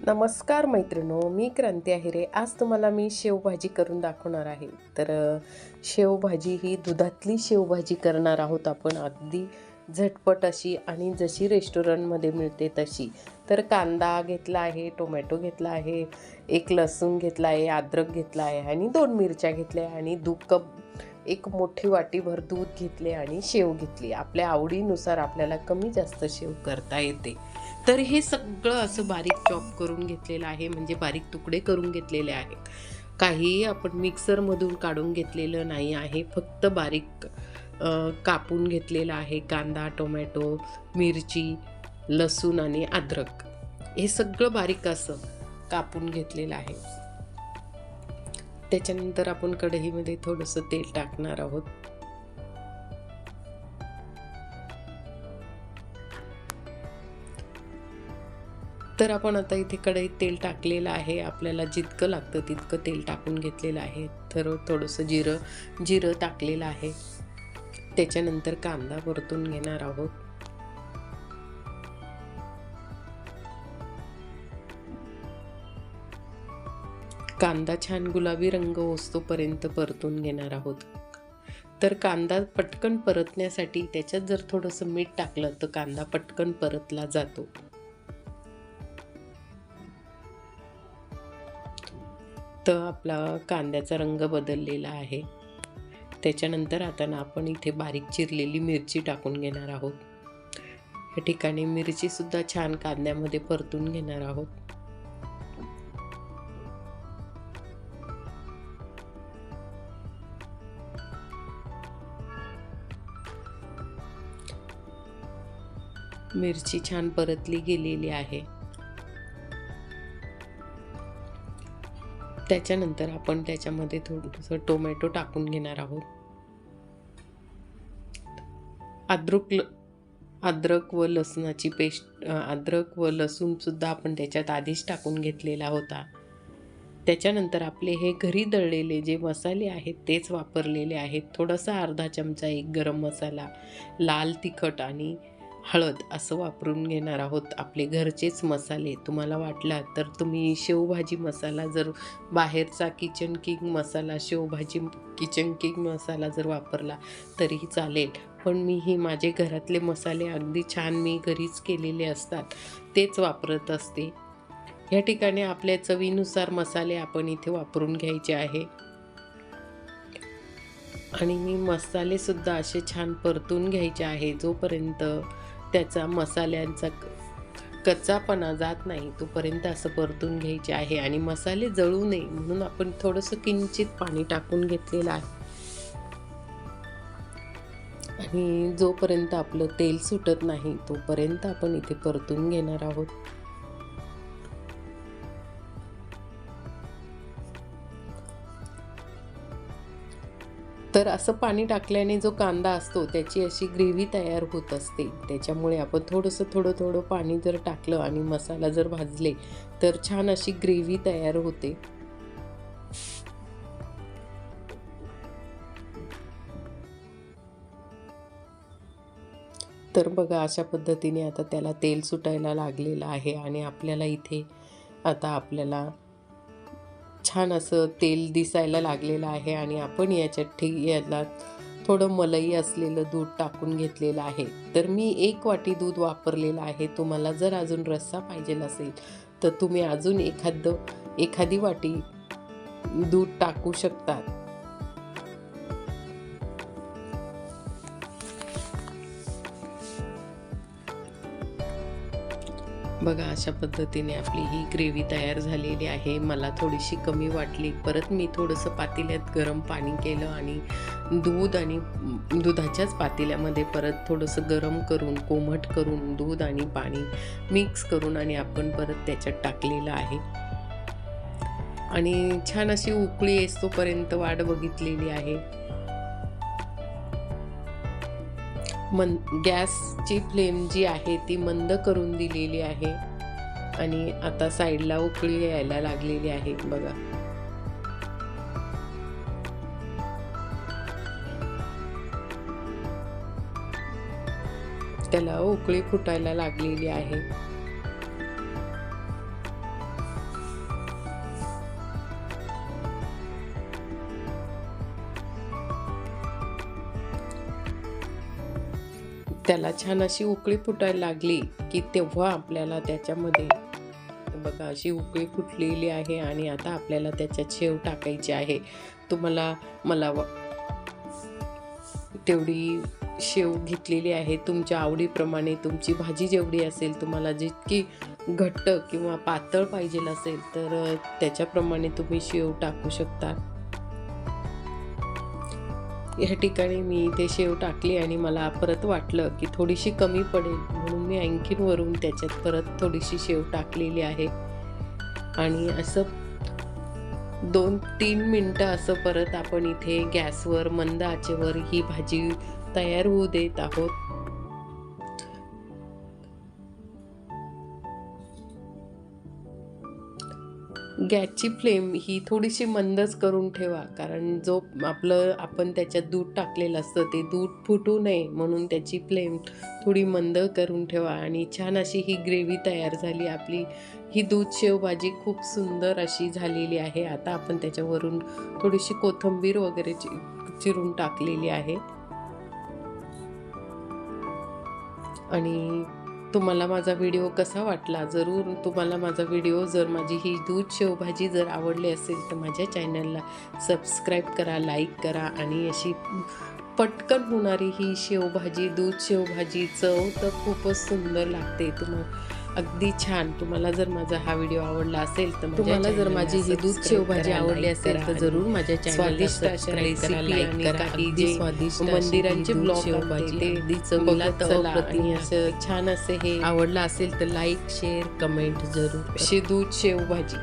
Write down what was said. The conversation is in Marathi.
नमस्कार मैत्रिणो, मी क्रांती अहिरे. आज तुम्हाला मी शेवभाजी करून दाखवणार आहे. तर शेवभाजी ही दुधातली शेवभाजी करणार आहोत आपण, अगदी झटपट अशी आणि जशी रेस्टॉरंटमध्ये मिळते तशी. तर कांदा घेतला आहे, टोमॅटो घेतला आहे, एक लसूण घेतला आहे, अद्रक घेतला आहे आणि 2 मिरच्या घेतल्या आहे आणि एक मोठी वाटीभर दूध घेतले आणि शेव घेतली. आपल्या आवडीनुसार आपल्याला कमी जास्त शेव करता येते. तर हे सगळं असं बारीक चॉप करून घेतलेलं आहे, म्हणजे बारीक तुकडे करून घेतलेले आहेत. काहीही आपण मिक्सरमधून काढून घेतलेलं नाही आहे, फक्त बारीक कापून घेतलेला आहे. कांदा, टोमॅटो, मिरची, लसूण आणि अद्रक हे सगळं बारीक असं कापून घेतलेलं आहे. त्याच्यानंतर आपण कढईमध्ये थोडंसं तेल टाकणार आहोत. तर आपण आता इथे कढईत तेल टाकलेलं आहे. आपल्याला जितकं लागतं तितकं तेल टाकून घेतलेलं आहे. तर थोडंसं जिरं टाकलेलं आहे. त्याच्यानंतर कांदा परतून घेणार आहोत. कांदा छान गुलाबी रंग होईस्तोपर्यंत परतून घेणार आहोत. तर कांदा पटकन परतण्यासाठी त्याच्यात जर थोडंसं मीठ टाकलं तर कांदा पटकन परतला जातो. तर आपला कांद्याचा रंग बदललेला आहे. त्याच्यानंतर आता आपण इथे बारीक चिरलेली मिरची टाकून घेणार आहोत. या ठिकाणी मिरची सुद्धा छान कांद्यामध्ये परतून घेणार आहोत. मिरची छान परतली गेलेली आहे. त्याच्यानंतर आपण त्याच्यामध्ये थोडंसं टोमॅटो टाकून घेणार आहोत. अद्रक व लसणाची पेस्ट, अद्रक व लसूण सुद्धा आपण त्याच्यात आधीच टाकून घेतलेला होता. त्याच्यानंतर आपले हे घरी दळलेले जे मसाले आहेत तेच वापरलेले आहेत. थोडासा अर्धा चमचा एक गरम मसाला, लाल तिखट आणि हळद असं वापरून घेणार आहोत. आपले घरचेच मसाले. तुम्हाला वाटला तर तुम्ही शेवभाजी मसाला जर बाहेरचा किचन किंग मसाला, शेवभाजी किचन किंग मसाला जर वापरला तरीही चालेल, पण मी ही माझे घरातले मसाले अगदी छान मी घरीच केलेले असतात तेच वापरत असते. या ठिकाणी आपल्या चवीनुसार मसाले आपण इथे वापरून घ्यायचे आहे. आणि मी मसाले सुद्धा असे छान परतून घ्यायचे आहे. जोपर्यंत त्याचा मसाल्यांचा कच्चापणा जात नाही तोपर्यंत असं परतून घ्यायचे आहे. आणि मसाले जळू नये म्हणून आपण थोडंसं किंचित पाणी टाकून घेतलेलं आहे. आणि जोपर्यंत आपलं तेल सुटत नाही तोपर्यंत आपण इथे परतून घेणार आहोत. तर असं पाणी टाकल्याने जो कांदा असतो त्याची अशी ग्रेव्ही तयार होत असते. त्याच्यामुळे आपण थोडं पाणी जर टाकलं आणि मसाला जर भाजले तर छान अशी ग्रेव्ही तयार होते. तर बघा, अशा पद्धतीने आता त्याला तेल सुटायला लागलेलं आहे आणि आपल्याला छान असं तेल दिसायला लागलेलं आहे. आणि आपण याला थोडं मलाई असलेलं दूध टाकून घेतलेलं आहे. तर मी 1 वाटी दूध वापरलेलं आहे. तुम्हाला जर अजून रस्सा पाहिजे असेल तर तुम्ही अजून एखादी वाटी दूध टाकू शकतात. बघा, अशा पद्धतीने आपली ही ग्रेव्ही तयार झालेली आहे. मला थोडीशी कमी वाटली. परत मी थोडंसं पातेल्यात गरम पाणी केलं आणि दुधाच्याच पातेल्यामध्ये परत थोडंसं गरम करून, कोमट करून दूध आणि पाणी मिक्स करून आणि आपण परत त्याच्यात टाकलेलं आहे. आणि छान अशी उकळी येतोपर्यंत वाट बघितलेली आहे. गॅसची फ्लेम जी आहे ती मंद करून दिलेली आहे. आणि आता साईडला उकळी यायला लागलेली आहे. बघा, त्याला उकळी फुटायला लागलेली आहे. त्याला छान अशी उकळी फुटायला लागली की तेव्हा आपल्याला त्याच्यामध्ये बघा अशी उकळी फुटलेली आहे आणि आता आपल्याला त्याच्यात शेव टाकायची आहे. मला तेवढी शेव घेतलेली आहे. तुमच्या आवडीप्रमाणे तुमची भाजी जेवढी असेल, तुम्हाला जितकी घट्ट किंवा पातळ पाहिजे असेल तर त्याच्याप्रमाणे तुम्ही शेव टाकू शकता. या ठिकाणी मी इथे शेव टाकली आणि मला परत वाटलं की थोडीशी कमी पडेल म्हणून मी आणखीन वरून त्याच्यात परत थोडीशी शेव टाकलेली आहे आणि असं 2-3 मिनटं असं परत आपण इथे गॅसवर मंद आचेवर ही भाजी तयार होऊ देत आहोत. गॅसची फ्लेम ही थोडीशी मंदच करून ठेवा, कारण आपण त्याच्यात दूध टाकलेलं असतं ते दूध फुटू नये म्हणून त्याची फ्लेम थोडी मंद करून ठेवा. आणि छान अशी ही ग्रेव्ही तयार झाली आपली. ही दूध शेव भाजी खूप सुंदर अशी झालेली आहे. आता आपण त्याच्यावरून थोडीशी कोथिंबीर वगैरे चिरून टाकलेली आहे. आणि तुम्हाला माझा व्हिडिओ कसा वाटला, जरूर तुम्हाला माझा व्हिडिओ माझी ही दूध शेवभाजी जर आवडली असेल तर माझ्या चॅनलला सबस्क्राईब करा, लाईक करा. आणि अशी पटकन होणारी ही शेवभाजी, दूध शेवभाजी चव तर खूपच सुंदर लागते. अगदी छान. तुम्हाला जर माझा हा व्हिडिओ आवडला असेल तर तुम्हाला जर माझी ही दूध शेवभाजी आवडली असेल तर जरूर माझ्या चॅनलला सबस्क्राईब करा, लाईक करा. काही स्वादिष्ट मंदिरांचे ब्लॉग शेवभाजी ते अगदी चवीला आणि असं छान असे हे आवडलं असेल तर लाईक, शेअर, कमेंट जरूर. दूध शेवभाजी.